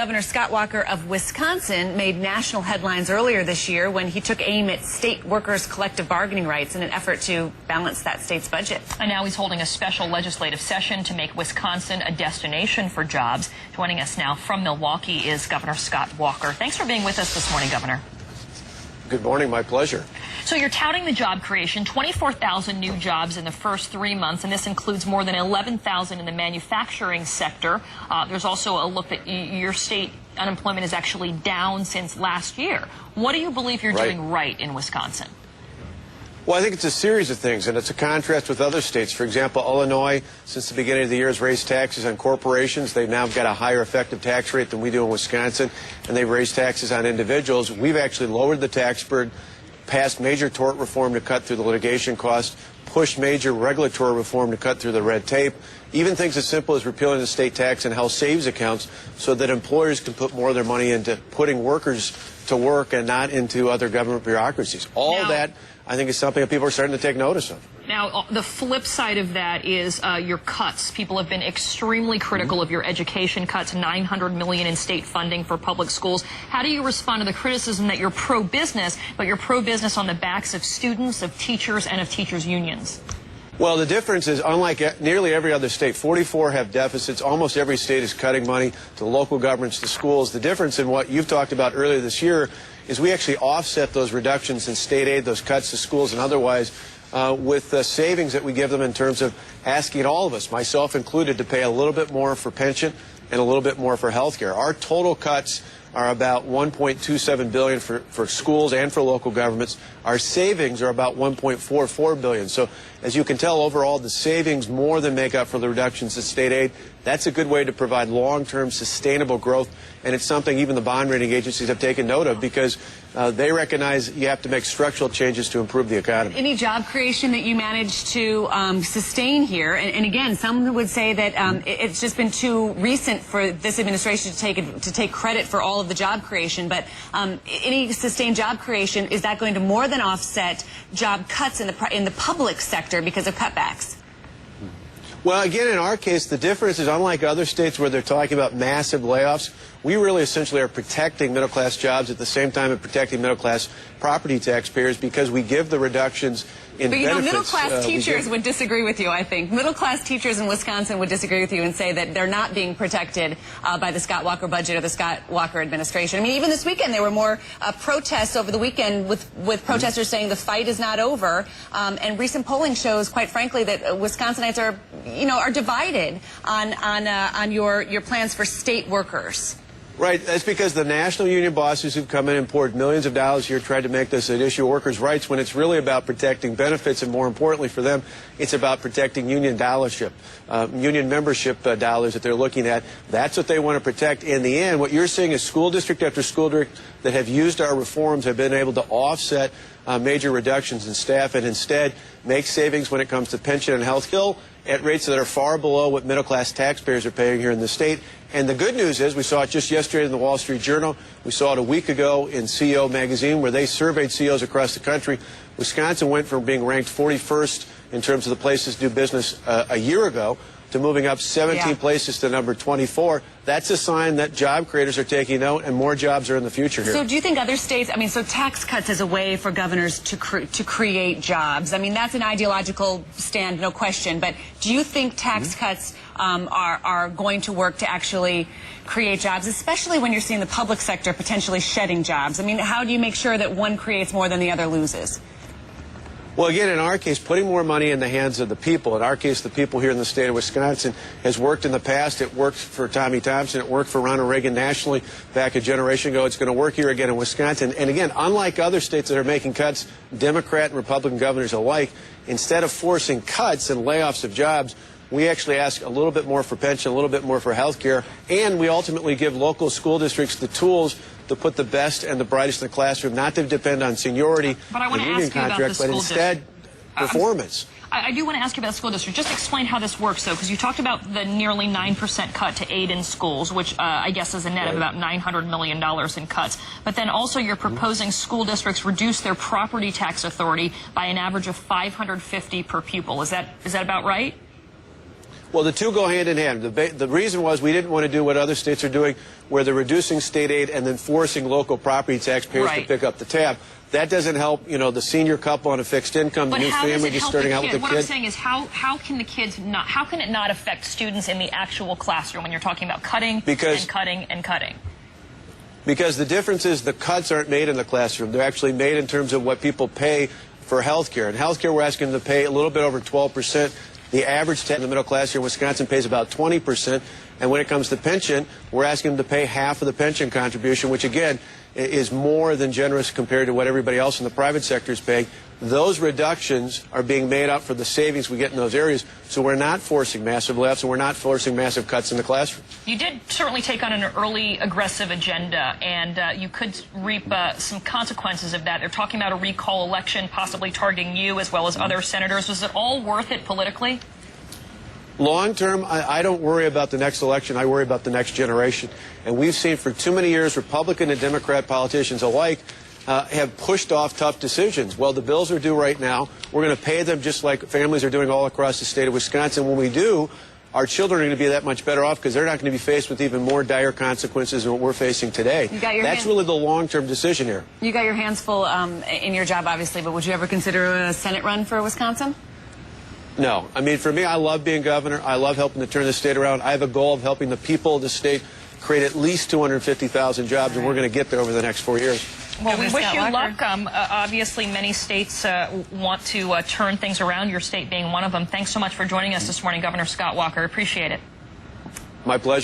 Governor Scott Walker of Wisconsin made national headlines earlier this year when he took aim at state workers' collective bargaining rights in an effort to balance that state's budget. And now he's holding a special legislative session to make Wisconsin a destination for jobs. Joining us now from Milwaukee is Governor Scott Walker. Thanks for being with us this morning, Governor. Good morning. My pleasure. So you're touting the job creation, 24,000 new jobs in the first 3 months, and this includes more than 11,000 in the manufacturing sector. There's also a look that your state unemployment is actually down since last year. What do you believe you're doing right in Wisconsin? Well, I think it's a series of things, and it's a contrast with other states. For example, Illinois, since the beginning of the year, has raised taxes on corporations. They've now got a higher effective tax rate than we do in Wisconsin, and they've raised taxes on individuals. We've actually lowered the tax burden, passed major tort reform to cut through the litigation costs, pushed major regulatory reform to cut through the red tape, even things as simple as repealing the state tax and health savings accounts so that employers can put more of their money into putting workers to work and not into other government bureaucracies. All that, I think, is something that people are starting to take notice of. Now, the flip side of that is your cuts. People have been extremely critical of your education cuts, $900 million in state funding for public schools. How do you respond to the criticism that you're pro-business, but you're pro-business on the backs of students, of teachers, and of teachers' unions? Well, the difference is, unlike nearly every other state, 44 have deficits. Almost every state is cutting money to local governments, to schools. The difference in what you've talked about earlier this year is we actually offset those reductions in state aid, those cuts to schools and otherwise, with the savings that we give them in terms of asking all of us, myself included, to pay a little bit more for pension and a little bit more for health care. Our total cuts are about $1.27 billion for schools and for local governments. Our savings are about $1.44 billion. So as you can tell, overall, the savings more than make up for the reductions in state aid. That's a good way to provide long-term sustainable growth, and it's something even the bond rating agencies have taken note of because they recognize you have to make structural changes to improve the economy. Any job creation that you managed to sustain here, and again, some would say that it's just been too recent for this administration to take credit for all of the job creation, but any sustained job creation, is that going to more than offset job cuts in the public sector because of cutbacks? Well, again, in our case, the difference is, unlike other states where they're talking about massive layoffs, we really essentially are protecting middle-class jobs at the same time of protecting middle-class property taxpayers because we give the reductions in benefits. But, you know, middle-class teachers would disagree with you, I think. Middle-class teachers in Wisconsin would disagree with you and say that they're not being protected by the Scott Walker budget or the Scott Walker administration. I mean, even this weekend, there were more protests over the weekend with protesters saying the fight is not over. And recent polling shows, quite frankly, that Wisconsinites are divided on your plans for state workers. Right. That's because the national union bosses who've come in and poured millions of dollars here tried to make this an issue of workers' rights when it's really about protecting benefits, and more importantly for them, it's about protecting union dollarship, union membership dollars that they're looking at. That's what they want to protect. In the end, what you're seeing is school district after school district that have used our reforms have been able to offset major reductions in staff and instead make savings when it comes to pension and health care at rates that are far below what middle-class taxpayers are paying here in the state. And the good news is we saw it just yesterday in the Wall Street Journal. We saw it a week ago in CEO magazine where they surveyed CEOs across the country. Wisconsin went from being ranked 41st in terms of the places to do business a year ago to moving up 17 places to number 24. That's a sign that job creators are taking note and more jobs are in the future here. So do you think other states, I mean, so tax cuts is a way for governors to create jobs? I mean, that's an ideological stand, no question, but do you think tax cuts are going to work to actually create jobs, especially when you're seeing the public sector potentially shedding jobs? I mean, how do you make sure that one creates more than the other loses? Well, again, in our case, putting more money in the hands of the people. In our case, the people here in the state of Wisconsin has worked in the past. It worked for Tommy Thompson. It worked for Ronald Reagan nationally back a generation ago. It's going to work here again in Wisconsin. And again, unlike other states that are making cuts, Democrat and Republican governors alike, instead of forcing cuts and layoffs of jobs, we actually ask a little bit more for pension, a little bit more for health care, and we ultimately give local school districts the tools to put the best and the brightest in the classroom, not to depend on seniority and union contracts, but instead performance. I do want to ask you about the school district. Just explain how this works, though, because you talked about the nearly 9% cut to aid in schools, which I guess is a net of about $900 million in cuts. But then also you're proposing school districts reduce their property tax authority by an average of $550 per pupil. Is that about right? Well, the two go hand in hand. The reason was we didn't want to do what other states are doing, where they're reducing state aid and then forcing local property taxpayers to pick up the tab. That doesn't help, you know, the senior couple on a fixed income, the new family just starting out with a kid. What I'm saying is, how can it not affect students in the actual classroom when you're talking about cutting and cutting and cutting? Because the difference is the cuts aren't made in the classroom. They're actually made in terms of what people pay for health care. And health care, we're asking them to pay a little bit over 12%. The average in the middle class here in Wisconsin pays about 20%. And when it comes to pension, we're asking them to pay half of the pension contribution, which, again, is more than generous compared to what everybody else in the private sector is paying. Those reductions are being made up for the savings we get in those areas. So we're not forcing massive layoffs, and we're not forcing massive cuts in the classroom. You did certainly take on an early aggressive agenda, and you could reap some consequences of that. They're talking about a recall election, possibly targeting you as well as other senators. Was it all worth it politically? Long term, I don't worry about the next election. I worry about the next generation. And we've seen for too many years Republican and Democrat politicians alike have pushed off tough decisions. Well, the bills are due right now. We're going to pay them just like families are doing all across the state of Wisconsin. When we do, our children are going to be that much better off because they're not going to be faced with even more dire consequences than what we're facing today. That's really the long-term decision here. You got your hands full in your job, obviously, but would you ever consider a Senate run for Wisconsin? No. I mean, for me, I love being governor. I love helping to turn the state around. I have a goal of helping the people of the state create at least 250,000 jobs, and we're going to get there over the next 4 years. Well, we wish you luck. Obviously, many states want to turn things around, your state being one of them. Thanks so much for joining us this morning, Governor Scott Walker. Appreciate it. My pleasure.